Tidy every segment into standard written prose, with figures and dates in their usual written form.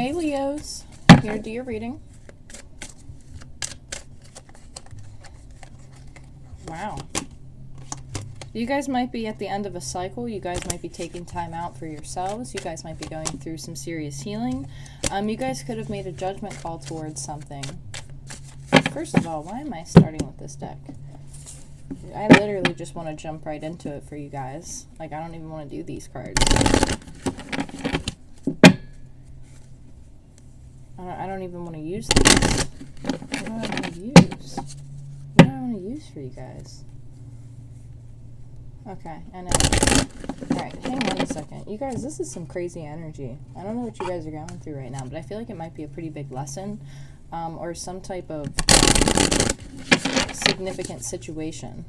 Hey Leos, here to do your reading. Wow. You guys might be at the end of a cycle. You guys might be taking time out for yourselves. You guys might be going through some serious healing. You guys could have made a judgment call towards something. First of all, why am I starting with this deck? I literally just want to jump right into it for you guys. Like, I don't even want to do these cards. I don't even want to use these. What do I want to use? What do I want to use for you guys? Okay, I know. Alright, hang on a second. You guys, this is some crazy energy. I don't know what you guys are going through right now, but I feel like it might be a pretty big lesson, or some type of significant situation.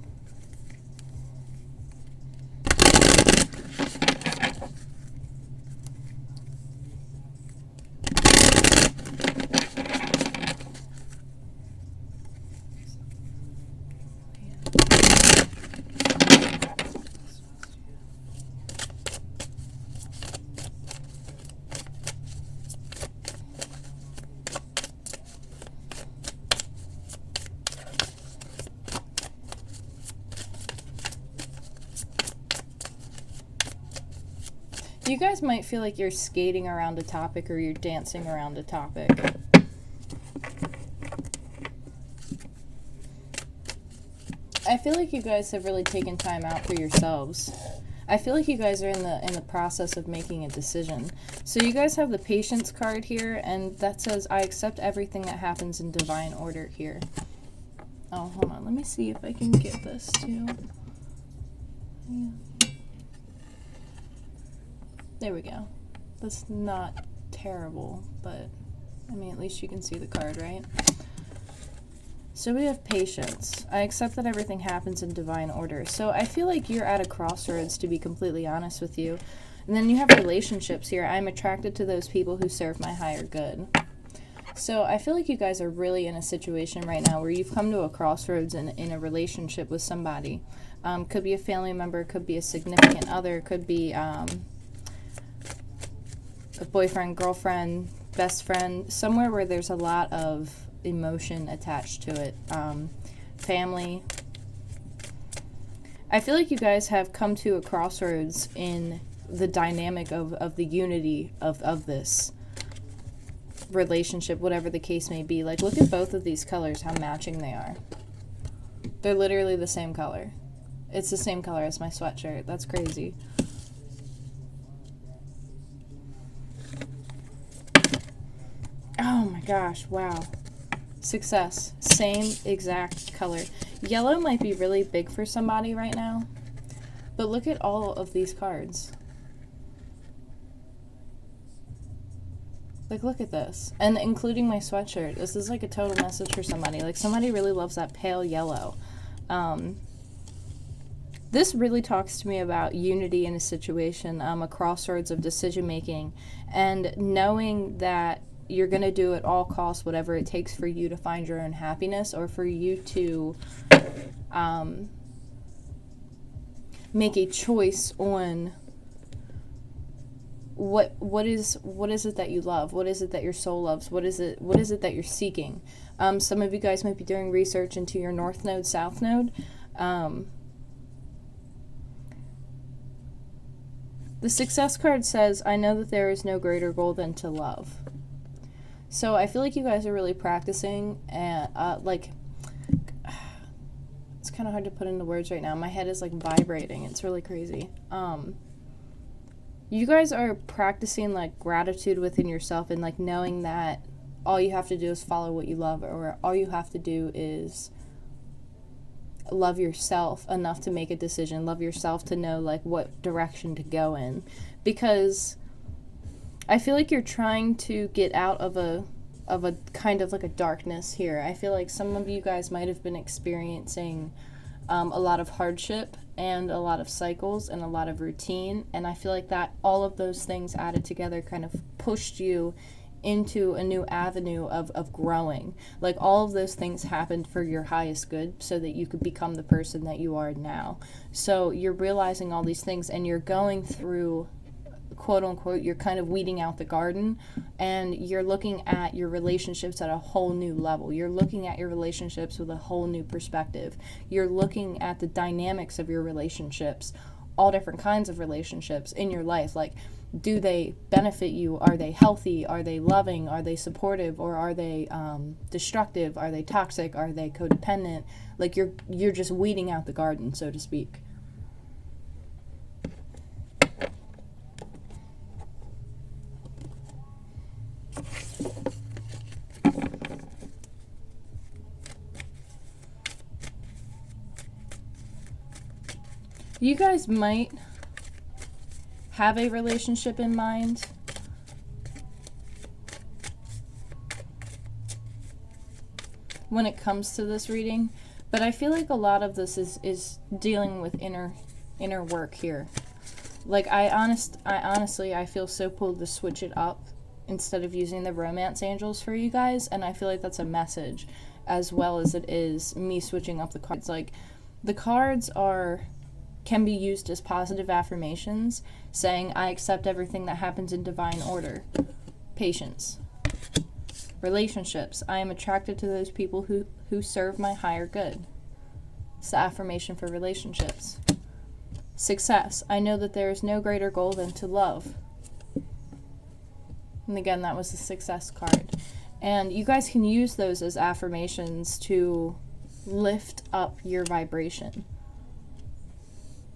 You guys might feel like you're skating around a topic or you're dancing around a topic. I feel like you guys have really taken time out for yourselves. I feel like you guys are in the process of making a decision. So you guys have the Patience card here, and that says, I accept everything that happens in divine order here. Oh, hold on. Let me see if I can get this too. Yeah. There we go. That's not terrible, but I mean, at least you can see the card, right? So we have Patience. I accept that everything happens in divine order. So I feel like you're at a crossroads, to be completely honest with you. And then you have relationships here. I'm attracted to those people who serve my higher good. So I feel like you guys are really in a situation right now where you've come to a crossroads in a relationship with somebody. Could be a family member, could be a significant other, could be a boyfriend, girlfriend, best friend, somewhere where there's a lot of emotion attached to it. Family. I feel like you guys have come to a crossroads in the dynamic of the unity of this relationship, whatever the case may be. Like, look at both of these colors, how matching they are. They're literally the same color. It's the same color as my sweatshirt. That's crazy. Oh my gosh, wow. Success. Same exact color. Yellow might be really big for somebody right now, but look at all of these cards. Like, look at this. And including my sweatshirt. This is like a total message for somebody. Like, somebody really loves that pale yellow. This really talks to me about unity in a situation, a crossroads of decision making, and knowing that you're going to do at all costs whatever it takes for you to find your own happiness, or for you to make a choice on what is it that you love, what is it that your soul loves, what is it that you're seeking. Some of you guys might be doing research into your North Node, South Node. The Success card says, I know that there is no greater goal than to love. So I feel like you guys are really practicing, and like, it's kind of hard to put into words right now. My head is like vibrating. It's really crazy. You guys are practicing like gratitude within yourself, and like knowing that all you have to do is follow what you love, or all you have to do is love yourself enough to make a decision, love yourself to know like what direction to go in, because I feel like you're trying to get out of a kind of like a darkness here. I feel like some of you guys might have been experiencing a lot of hardship and a lot of cycles and a lot of routine, and I feel like that all of those things added together kind of pushed you into a new avenue of growing. Like, all of those things happened for your highest good so that you could become the person that you are now. So you're realizing all these things, and you're going through quote unquote, you're kind of weeding out the garden, and you're looking at your relationships at a whole new level. You're looking at your relationships with a whole new perspective. You're looking at the dynamics of your relationships, all different kinds of relationships in your life. Like, do they benefit you? Are they healthy? Are they loving? Are they supportive? Or are they destructive? Are they toxic? Are they codependent? Like, you're just weeding out the garden, so to speak. You guys might have a relationship in mind. When it comes to this reading, but I feel like a lot of this is dealing with inner work here. Like, I honestly feel so pulled to switch it up instead of using the romance angels for you guys, and I feel like that's a message as well as it is me switching up the cards. Like, the cards can be used as positive affirmations, saying, I accept everything that happens in divine order. Patience. Relationships. I am attracted to those people who serve my higher good. It's the affirmation for relationships. Success. I know that there is no greater goal than to love. And again, that was the success card. And you guys can use those as affirmations to lift up your vibration.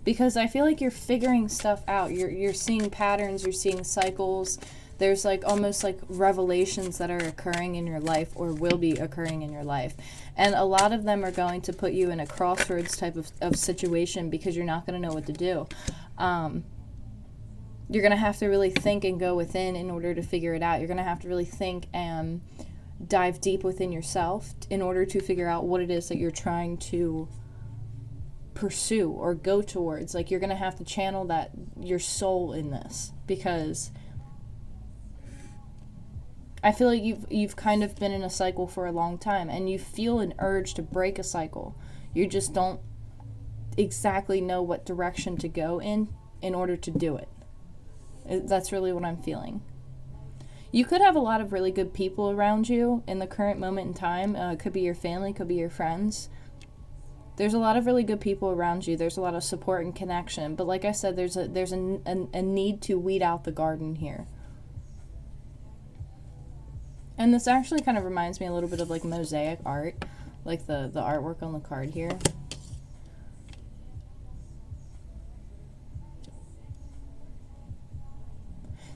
Because I feel like you're figuring stuff out. You're seeing patterns, you're seeing cycles. There's like almost like revelations that are occurring in your life or will be occurring in your life. And a lot of them are going to put you in a crossroads type of situation because you're not going to know what to do. You're going to have to really think and go within in order to figure it out. You're going to have to really think and dive deep within yourself in order to figure out what it is that you're trying to pursue or go towards. Like, you're going to have to channel your soul in this, because I feel like you've kind of been in a cycle for a long time and you feel an urge to break a cycle. You just don't exactly know what direction to go in order to do it. That's really what I'm feeling. You could have a lot of really good people around you in the current moment in time. It could be your family, could be your friends. There's a lot of really good people around you. There's a lot of support and connection. But like I said, there's a need to weed out the garden here. And this actually kind of reminds me a little bit of like mosaic art, like the artwork on the card here.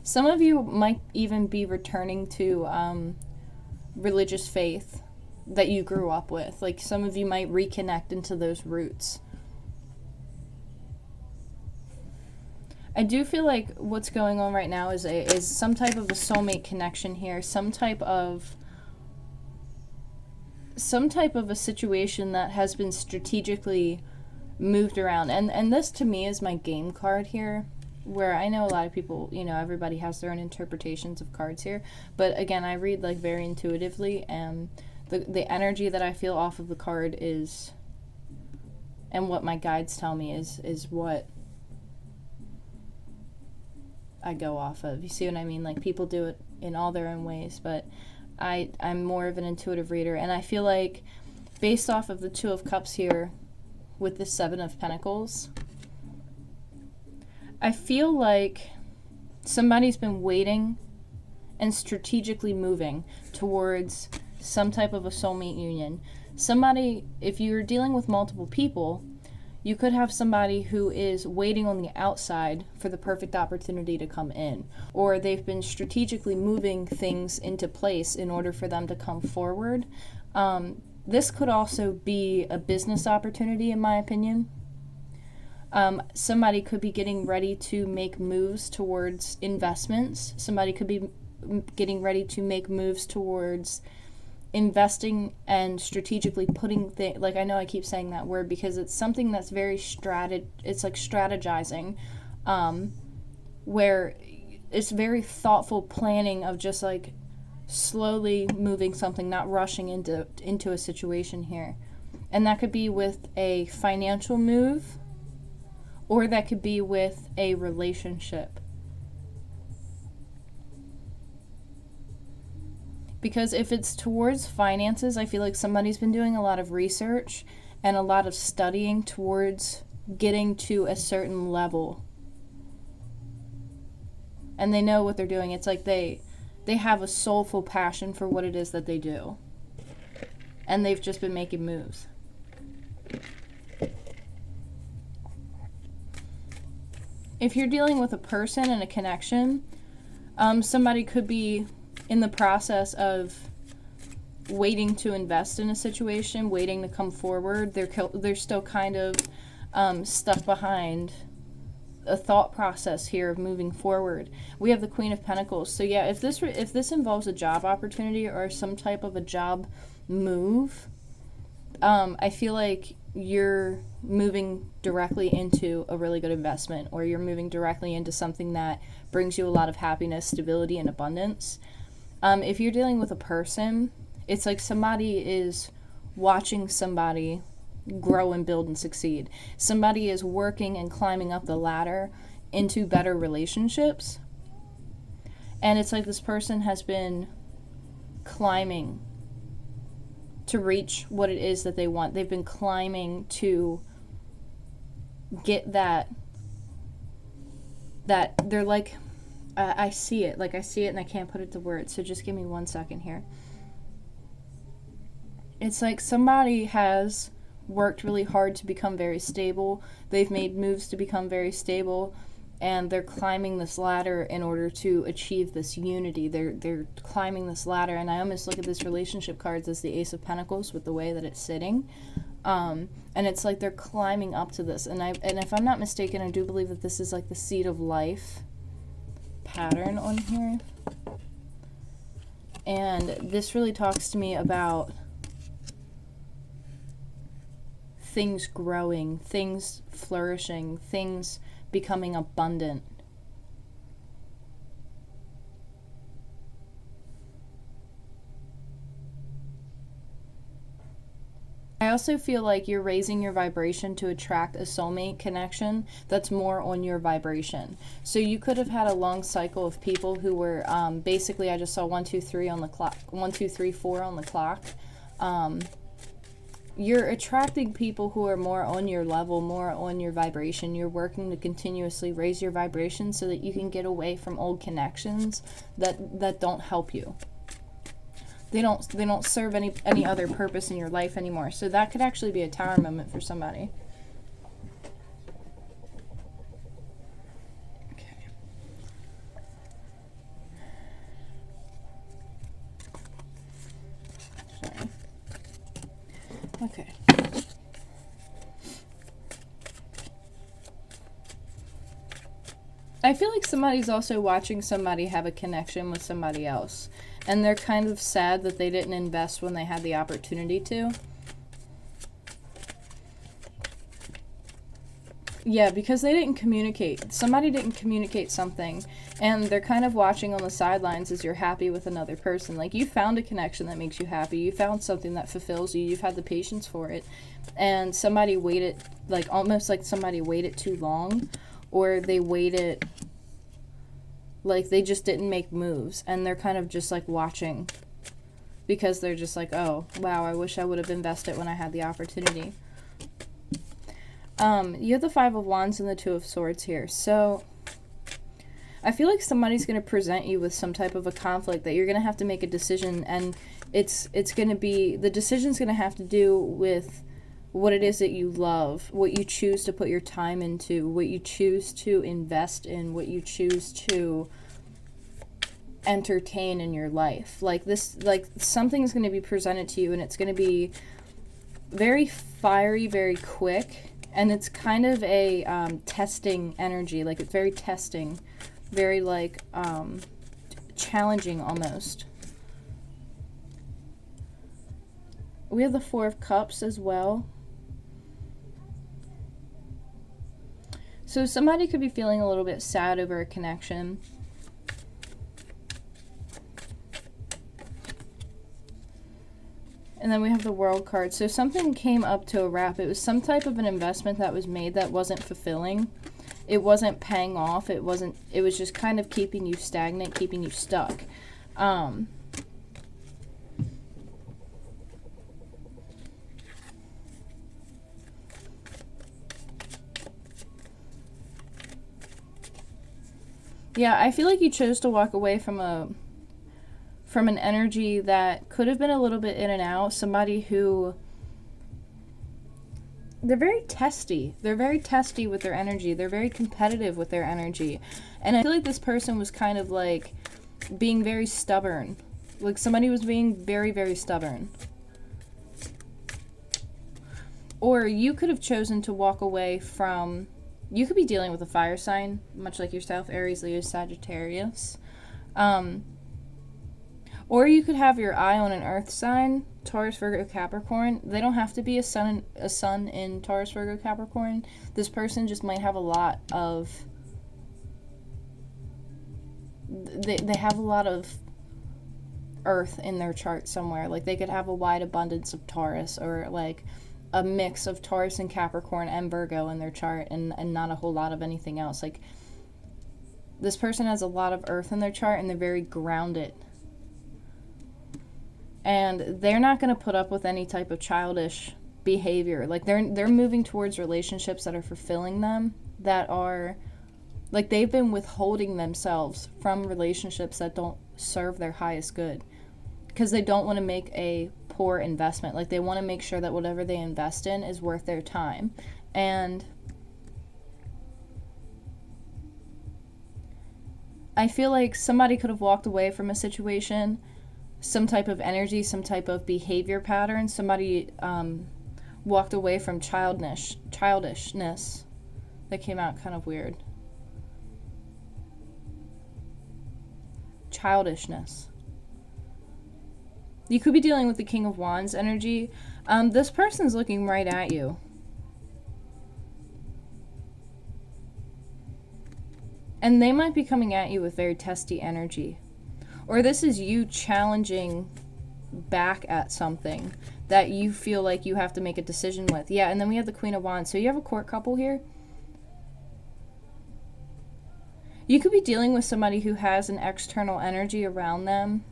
Some of you might even be returning to religious faith that you grew up with. Like, some of you might reconnect into those roots. I do feel like what's going on right now is some type of a soulmate connection here, some type of a situation that has been strategically moved around. And this to me is my game card here, where I know a lot of people, everybody has their own interpretations of cards here, but again, I read like very intuitively, and the energy that I feel off of the card is, and what my guides tell me is what I go off of. You see what I mean? Like, people do it in all their own ways, but I'm more of an intuitive reader, and I feel like based off of the Two of Cups here with the Seven of Pentacles, I feel like somebody's been waiting and strategically moving towards some type of a soulmate union. Somebody, if you're dealing with multiple people, you could have somebody who is waiting on the outside for the perfect opportunity to come in, or they've been strategically moving things into place in order for them to come forward. This could also be a business opportunity, in my opinion. Somebody could be getting ready to make moves towards investments. Somebody could be getting ready to make moves towards investing and strategically putting things, like, I know I keep saying that word because it's something that's very it's like strategizing, where it's very thoughtful planning of just like slowly moving something, not rushing into a situation here. And that could be with a financial move, or that could be with a relationship Because if it's towards finances, I feel like somebody's been doing a lot of research and a lot of studying towards getting to a certain level. And they know what they're doing. It's like they have a soulful passion for what it is that they do. And they've just been making moves. If you're dealing with a person and a connection, somebody could be in the process of waiting to invest in a situation, waiting to come forward. They're still kind of stuck behind a thought process here of moving forward. We have the Queen of Pentacles. So yeah, if this involves a job opportunity or some type of a job move, I feel like you're moving directly into a really good investment, or you're moving directly into something that brings you a lot of happiness, stability, and abundance. If you're dealing with a person, it's like somebody is watching somebody grow and build and succeed. Somebody is working and climbing up the ladder into better relationships. And it's like this person has been climbing to reach what it is that they want. They've been climbing to get that they're like, I see it and I can't put it to words, so just give me 1 second here. It's like somebody has worked really hard to become very stable. They've made moves to become very stable, and they're climbing this ladder in order to achieve this unity. They're climbing this ladder, and I almost look at this relationship cards as the Ace of Pentacles with the way that it's sitting. And it's like they're climbing up to this. And if I'm not mistaken, I do believe that this is like the Seed of Life pattern on here. And this really talks to me about things growing, things flourishing, things becoming abundant. I also feel like you're raising your vibration to attract a soulmate connection that's more on your vibration. So you could have had a long cycle of people who were basically, I just saw 1, 2, 3 on the clock, 1, 2, 3, 4 on the clock. You're attracting people who are more on your level, more on your vibration. You're working to continuously raise your vibration so that you can get away from old connections that don't help you. They don't serve any other purpose in your life anymore. So that could actually be a Tower moment for somebody. Okay. Sorry. Okay. I feel like somebody's also watching somebody have a connection with somebody else. And they're kind of sad that they didn't invest when they had the opportunity to. Yeah, because they didn't communicate. Somebody didn't communicate something. And they're kind of watching on the sidelines as you're happy with another person. Like, you found a connection that makes you happy. You found something that fulfills you. You've had the patience for it. And somebody waited, like, almost like somebody waited too long. Or they waited, like, they just didn't make moves. And they're kind of just, like, watching. Because they're just like, oh, wow, I wish I would have invested when I had the opportunity. You have the Five of Wands and the Two of Swords here. So I feel like somebody's going to present you with some type of a conflict that you're going to have to make a decision. And it's going to be, the decision's going to have to do with what it is that you love, what you choose to put your time into, what you choose to invest in, what you choose to entertain in your life. Like this, like something's going to be presented to you, and it's going to be very fiery, very quick, and it's kind of a testing energy. Like, it's very testing, very like challenging almost. We have the Four of Cups as well. So somebody could be feeling a little bit sad over a connection. And then we have the World card. So something came up to a wrap. It was some type of an investment that was made that wasn't fulfilling. It wasn't paying off. It was just kind of keeping you stagnant, keeping you stuck. Yeah, I feel like you chose to walk away from an energy that could have been a little bit in and out. Somebody who, they're very testy. They're very testy with their energy. They're very competitive with their energy. And I feel like this person was kind of like being very stubborn. Like somebody was being very, very stubborn. Or you could have chosen to walk away from, you could be dealing with a fire sign, much like yourself, Aries, Leo, Sagittarius. Or you could have your eye on an earth sign, Taurus, Virgo, Capricorn. They don't have to be a sun in Taurus, Virgo, Capricorn. This person just might have a lot of, they have a lot of earth in their chart somewhere. Like they could have a wide abundance of Taurus, or like a mix of Taurus and Capricorn and Virgo in their chart, and not a whole lot of anything else. Like this person has a lot of earth in their chart, and they're very grounded. And they're not going to put up with any type of childish behavior. Like they're moving towards relationships that are fulfilling them, that are like they've been withholding themselves from relationships that don't serve their highest good, because they don't want to make a poor investment. Like they want to make sure that whatever they invest in is worth their time. And I feel like somebody could have walked away from a situation, some type of energy, some type of behavior pattern. Somebody walked away from childishness. That came out kind of weird. Childishness. You could be dealing with the King of Wands energy. This person's looking right at you. And they might be coming at you with very testy energy. Or this is you challenging back at something that you feel like you have to make a decision with. Yeah, and then we have the Queen of Wands. So you have a court couple here. You could be dealing with somebody who has an external energy around them,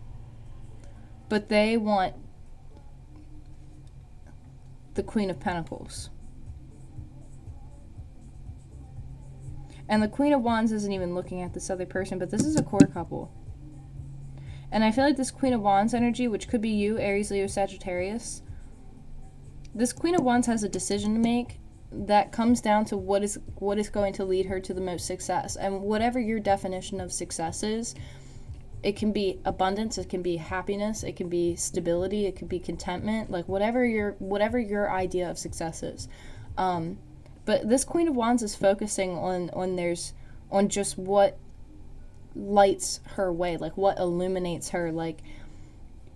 but they want the Queen of Pentacles. And the Queen of Wands isn't even looking at this other person, but this is a court couple. And I feel like this Queen of Wands energy, which could be you, Aries, Leo, Sagittarius, this Queen of Wands has a decision to make that comes down to what is going to lead her to the most success. And whatever your definition of success is, it can be abundance, it can be happiness, it can be stability, it could be contentment, like whatever your idea of success is. But this Queen of Wands is focusing on just what lights her way, like what illuminates her. Like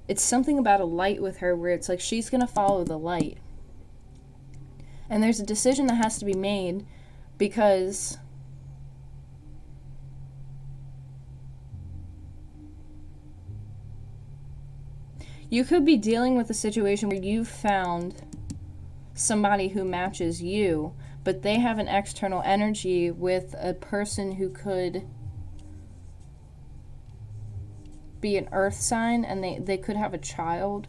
it's something about a light with her where it's like she's gonna follow the light. And there's a decision that has to be made, because you could be dealing with a situation where you found somebody who matches you, but they have an external energy with a person who could be an earth sign, and they could have a child.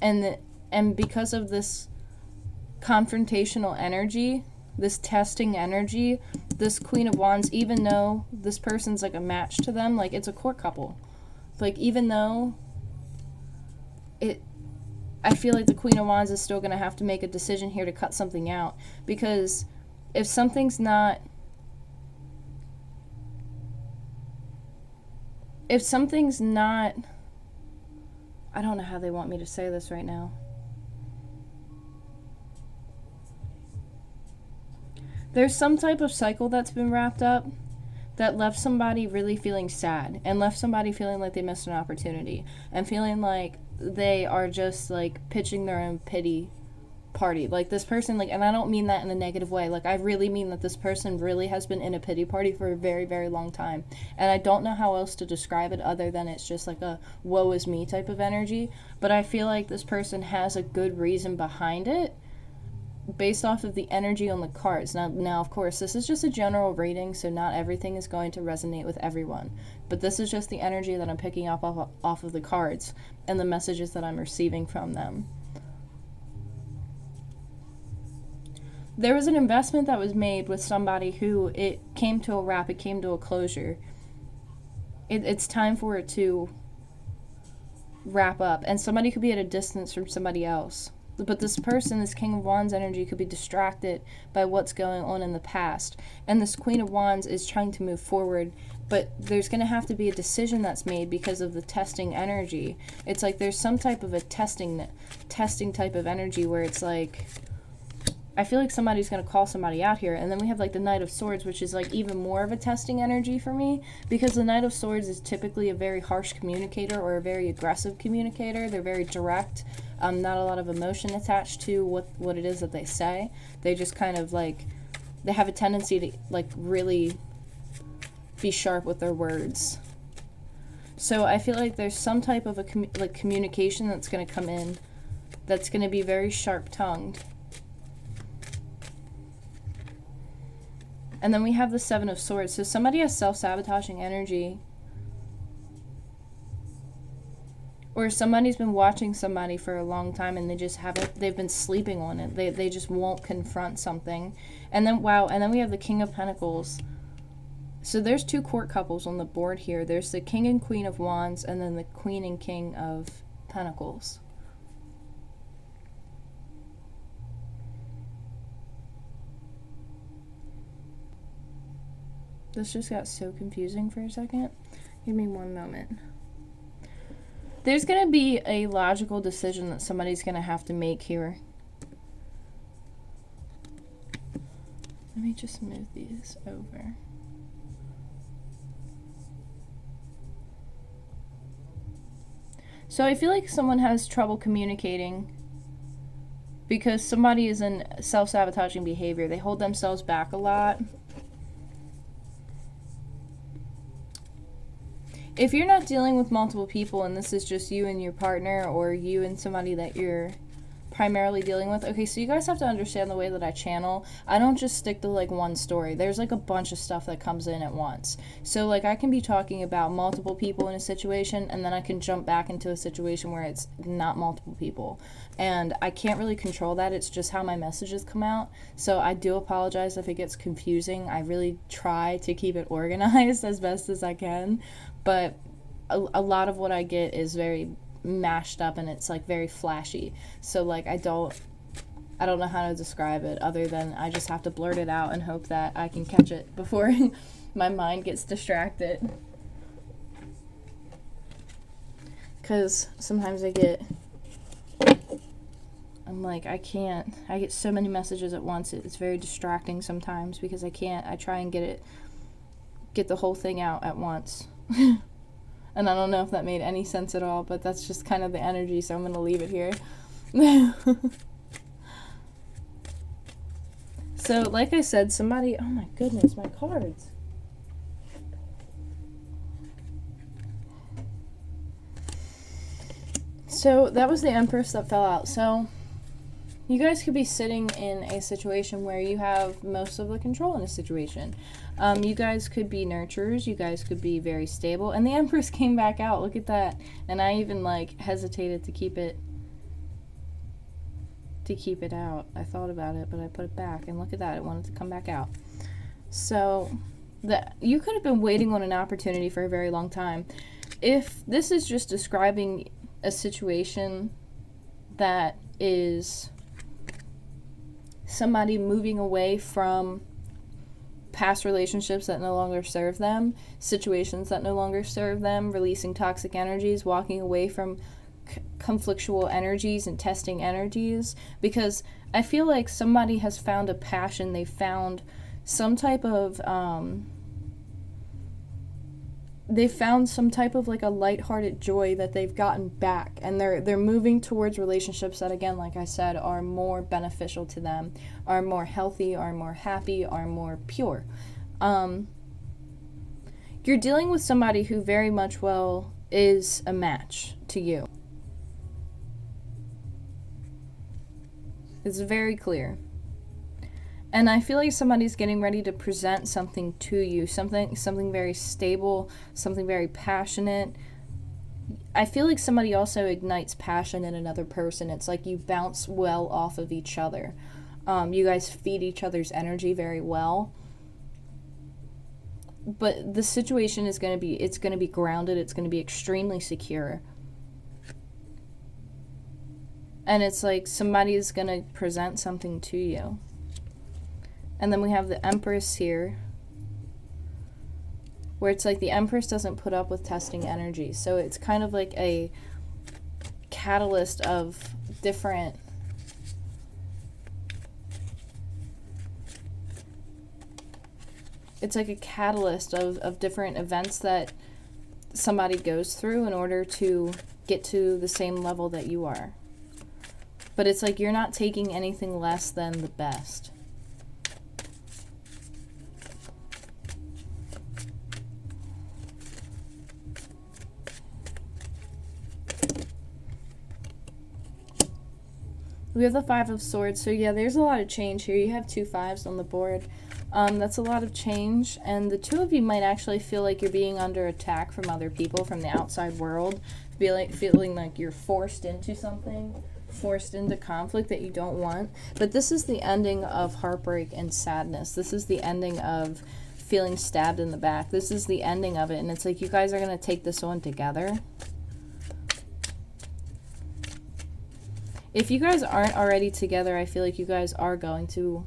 And because of this confrontational energy, this testing energy, this Queen of Wands, even though this person's like a match to them, like it's a court couple. Like even though I feel like the Queen of Wands is still going to have to make a decision here to cut something out, because if something's not, I don't know how they want me to say this right now. There's some type of cycle that's been wrapped up that left somebody really feeling sad, and left somebody feeling like they missed an opportunity, and feeling like they are just like pitching their own pity party. Like this person, like, and I don't mean that in a negative way, like I really mean that this person really has been in a pity party for a very, very long time, and I don't know how else to describe it other than it's just like a woe is me type of energy. But I feel like this person has a good reason behind it, based off of the energy on the cards. Now, of course, this is just a general reading, so not everything is going to resonate with everyone. But this is just the energy that I'm picking up off of the cards and the messages that I'm receiving from them. there was an investment that was made with somebody who it came to a wrap, it came to a closure. It's time for it to wrap up, and somebody could be at a distance from somebody else. But this person, this King of Wands energy, could be distracted by what's going on in the past. And this Queen of Wands is trying to move forward, but there's going to have to be a decision that's made because of the testing energy. It's like there's some type of a testing type of energy where it's like, I feel like somebody's going to call somebody out here. And then we have like the Knight of Swords, which is like even more of a testing energy for me, because the Knight of Swords is typically a very harsh communicator or a very aggressive communicator. They're very direct. Not a lot of emotion attached to what it is that they say. They just kind of like, they have a tendency to like really be sharp with their words. So I feel like there's some type of a communication that's going to come in that's going to be very sharp-tongued. And then we have the Seven of Swords. So somebody has self-sabotaging energy. Or somebody's been watching somebody for a long time and they just haven't, they've been sleeping on it. They just won't confront something. And then, wow, and then we have the King of Pentacles. So there's two court couples on the board here. There's the King and Queen of Wands, and then the Queen and King of Pentacles. This just got so confusing for a second. Give me one moment. There's going to be a logical decision that somebody's going to have to make here. Let me just move these over. So I feel like someone has trouble communicating because somebody is in self-sabotaging behavior. They hold themselves back a lot. If you're not dealing with multiple people and this is just you and your partner or you and somebody that you're primarily dealing with, okay, so you guys have to understand the way that I channel. I don't just stick to like one story. There's like a bunch of stuff that comes in at once. So like I can be talking about multiple people in a situation and then I can jump back into a situation where it's not multiple people. And I can't really control that. It's just how my messages come out. So I do apologize if it gets confusing. I really try to keep it organized as best as I can. But a lot of what I get is very mashed up and it's like very flashy. So like I don't know how to describe it other than I just have to blurt it out and hope that I can catch it before my mind gets distracted. Because sometimes I'm like, I get so many messages at once. It's very distracting sometimes because I try and get the whole thing out at once. And I don't know if that made any sense at all, but that's just kind of the energy, so I'm going to leave it here. So, like I said, somebody... Oh my goodness, my cards. So, that was the Empress that fell out. So, you guys could be sitting in a situation where you have most of the control in a situation. You guys could be nurturers. You guys could be very stable. And the Empress came back out. Look at that. And I even, like, hesitated to keep it out. I thought about it, but I put it back. And look at that. It wanted to come back out. So, you could have been waiting on an opportunity for a very long time. If this is just describing a situation that is somebody moving away from past relationships that no longer serve them, situations that no longer serve them, releasing toxic energies, walking away from conflictual energies and testing energies, because I feel like somebody has found a passion. They found some type of like a lighthearted joy that they've gotten back, and they're moving towards relationships that, again, like I said, are more beneficial to them, are more healthy, are more happy, are more pure. You're dealing with somebody who very much is a match to you. It's very clear. And I feel like somebody's getting ready to present something to you, something very stable, something very passionate. I feel like somebody also ignites passion in another person. It's like you bounce well off of each other. You guys feed each other's energy very well. But the situation is going to be, it's going to be grounded. It's going to be extremely secure. And it's like somebody is going to present something to you. And then we have the Empress here, where it's like the Empress doesn't put up with testing energy. So it's kind of like a catalyst of different it's like a catalyst of different events that somebody goes through in order to get to the same level that you are. But it's like you're not taking anything less than the best. We have the Five of Swords, so yeah, there's a lot of change here. You have 2 5s on the board. That's a lot of change, and the two of you might actually feel like you're being under attack from other people, from the outside world, feeling like you're forced into something, forced into conflict that you don't want. But this is the ending of heartbreak and sadness. This is the ending of feeling stabbed in the back. This is the ending of it, and it's like you guys are going to take this on together. If you guys aren't already together, I feel like you guys are going to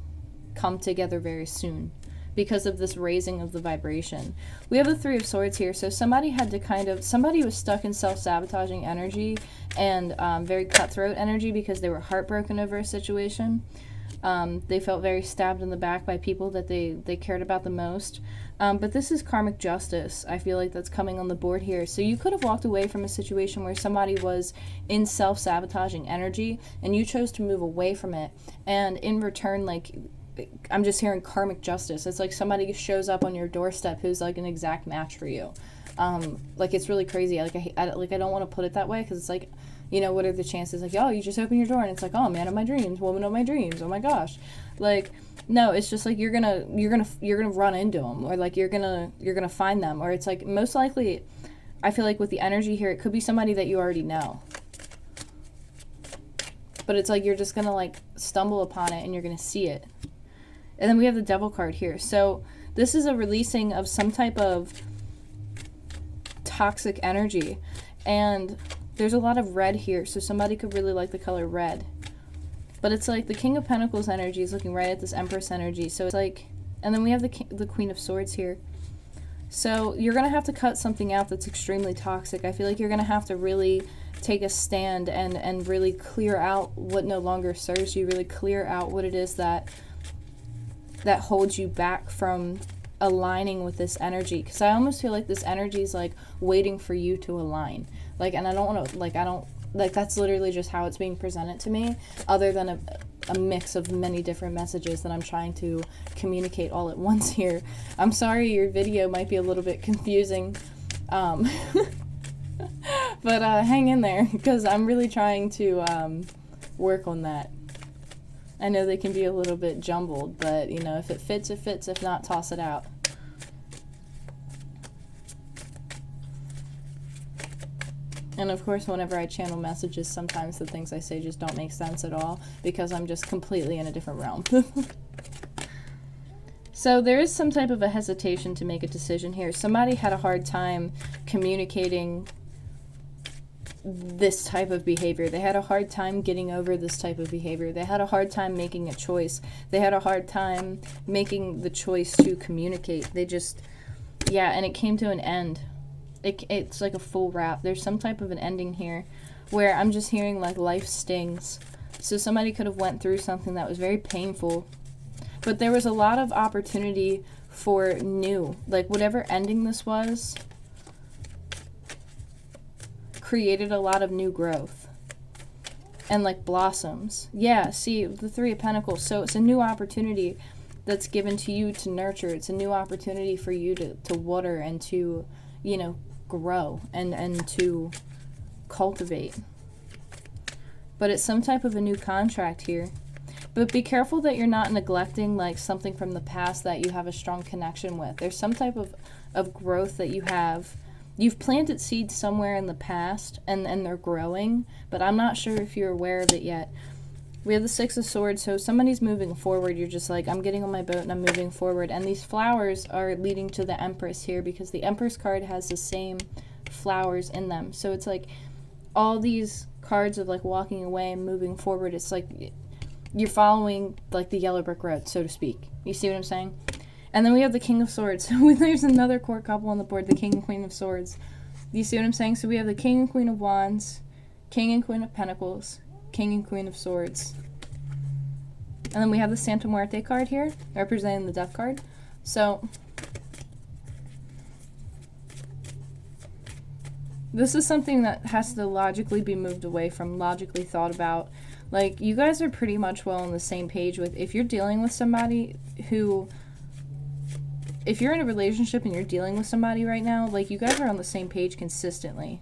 come together very soon because of this raising of the vibration. We have the Three of Swords here, so somebody had to somebody was stuck in self-sabotaging energy and very cutthroat energy because they were heartbroken over a situation. They felt very stabbed in the back by people that they cared about the most. But this is karmic justice. I feel like that's coming on the board here. So you could have walked away from a situation where somebody was in self-sabotaging energy and you chose to move away from it. And in return, like, I'm just hearing karmic justice. It's like somebody shows up on your doorstep who's like an exact match for you. Like, it's really crazy. Like, I don't want to put it that way because it's like, you know, what are the chances? Like, oh, you just open your door and it's like, oh, man of my dreams, woman of my dreams. Oh my gosh. Like, no, it's just like you're gonna run into them, or like you're gonna find them, or it's like most likely, I feel like with the energy here, it could be somebody that you already know. But it's like you're just gonna like stumble upon it and you're gonna see it. And then we have the Devil card here. So this is a releasing of some type of toxic energy, and there's a lot of red here, so somebody could really like the color red. But it's like the King of Pentacles energy is looking right at this Empress energy. So it's like, and then we have the Queen of Swords here. So you're going to have to cut something out that's extremely toxic. I feel like you're going to have to really take a stand and really clear out what no longer serves you. Really clear out what it is that holds you back from aligning with this energy. Because I almost feel like this energy is like waiting for you to align. Like, and I don't want to, like, that's literally just how it's being presented to me, other than a mix of many different messages that I'm trying to communicate all at once here. I'm sorry your video might be a little bit confusing, but hang in there, because I'm really trying to work on that. I know they can be a little bit jumbled, but, you know, if it fits, it fits. If not, toss it out. And of course, whenever I channel messages, sometimes the things I say just don't make sense at all because I'm just completely in a different realm. So there is some type of a hesitation to make a decision here. Somebody had a hard time communicating this type of behavior. They had a hard time getting over this type of behavior. They had a hard time making a choice. They had a hard time making the choice to communicate. They just, yeah, and it came to an end. It's like a full wrap. There's some type of an ending here where I'm just hearing like life stings. So somebody could have went through something that was very painful, but there was a lot of opportunity for new, like whatever ending this was created a lot of new growth and like blossoms. Yeah, see the Three of Pentacles. So it's a new opportunity that's given to you to nurture. It's a new opportunity for you to water and to, you know, grow and to cultivate. But it's some type of a new contract here. But be careful that you're not neglecting like something from the past that you have a strong connection with. There's some type of growth that you have. You've planted seeds somewhere in the past and they're growing, but I'm not sure if you're aware of it yet. We have the Six of Swords, so somebody's moving forward. You're just like, I'm getting on my boat and I'm moving forward. And these flowers are leading to the Empress here because the Empress card has the same flowers in them. So it's like all these cards of like walking away and moving forward. It's like you're following like the yellow brick road, so to speak. You see what I'm saying? And then we have the King of Swords. So there's another court couple on the board, the King and Queen of Swords. You see what I'm saying? So we have the King and Queen of Wands, King and Queen of Pentacles, King and Queen of Swords. And then we have the Santa Muerte card here, representing the Death card. So this is something that has to logically be moved away from, logically thought about. Like, you guys are pretty much well on the same page with, if you're dealing with somebody who, if you're in a relationship and you're dealing with somebody right now, like, you guys are on the same page consistently.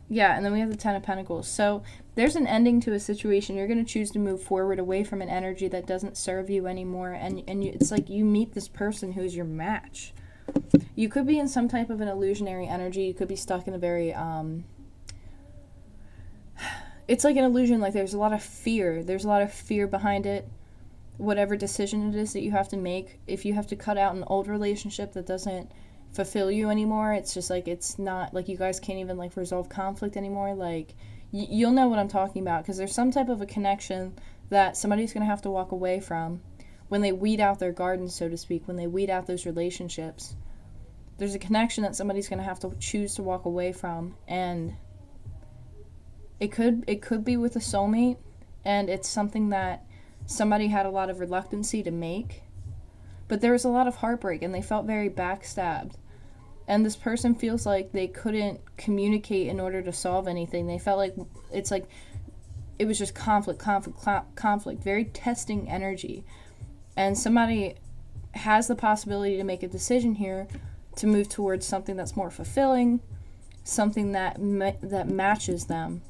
Yeah, and then we have the Ten of Pentacles. So there's an ending to a situation. You're going to choose to move forward away from an energy that doesn't serve you anymore. And it's like you meet this person who's your match. You could be in some type of an illusionary energy. You could be stuck in a very, it's like an illusion. Like there's a lot of fear. There's a lot of fear behind it. Whatever decision it is that you have to make, if you have to cut out an old relationship that doesn't fulfill you anymore, it's just like, it's not like you guys can't even like resolve conflict anymore. Like you'll know what I'm talking about, because there's some type of a connection that somebody's going to have to walk away from when they weed out their garden, so to speak, when they weed out those relationships. There's a connection that somebody's going to have to choose to walk away from, and it could be with a soulmate, and it's something that somebody had a lot of reluctancy to make, but there was a lot of heartbreak and they felt very backstabbed. And this person feels like they couldn't communicate in order to solve anything. They felt like it's like it was just conflict, very testing energy. And somebody has the possibility to make a decision here to move towards something that's more fulfilling, something that that matches them.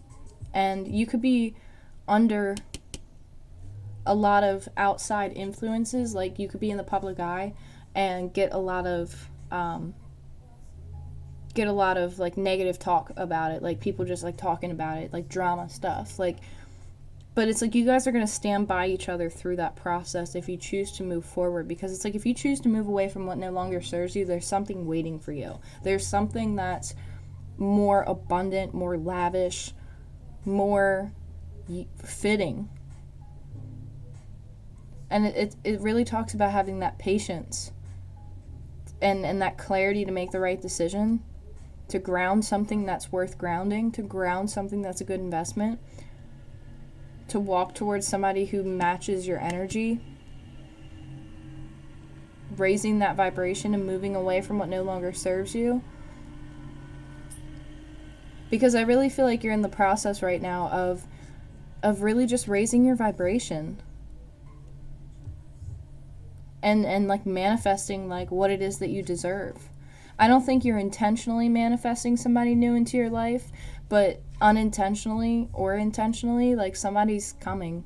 And you could be under a lot of outside influences. Like you could be in the public eye and get a lot of like negative talk about it, like people just like talking about it, like drama stuff, like, but it's like you guys are going to stand by each other through that process if you choose to move forward. Because it's like if you choose to move away from what no longer serves you, there's something waiting for you. There's something that's more abundant, more lavish, more fitting. And it really talks about having that patience and that clarity to make the right decision, to ground something that's worth grounding, to ground something that's a good investment, to walk towards somebody who matches your energy, raising that vibration and moving away from what no longer serves you. Because I really feel like you're in the process right now of really just raising your vibration. And like manifesting like what it is that you deserve. I don't think you're intentionally manifesting somebody new into your life, but unintentionally or intentionally, like somebody's coming.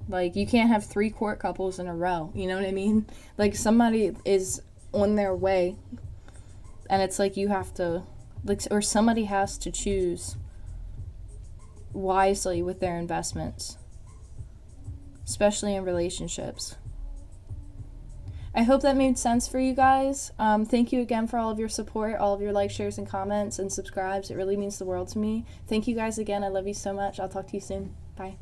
Like you can't have 3 court couples in a row, you know what I mean? Like somebody is on their way, and it's like you have to, like, or somebody has to choose wisely with their investments, especially in relationships. I hope that made sense for you guys. Thank you again for all of your support, all of your likes, shares, and comments, and subscribes. It really means the world to me. Thank you guys again. I love you so much. I'll talk to you soon. Bye.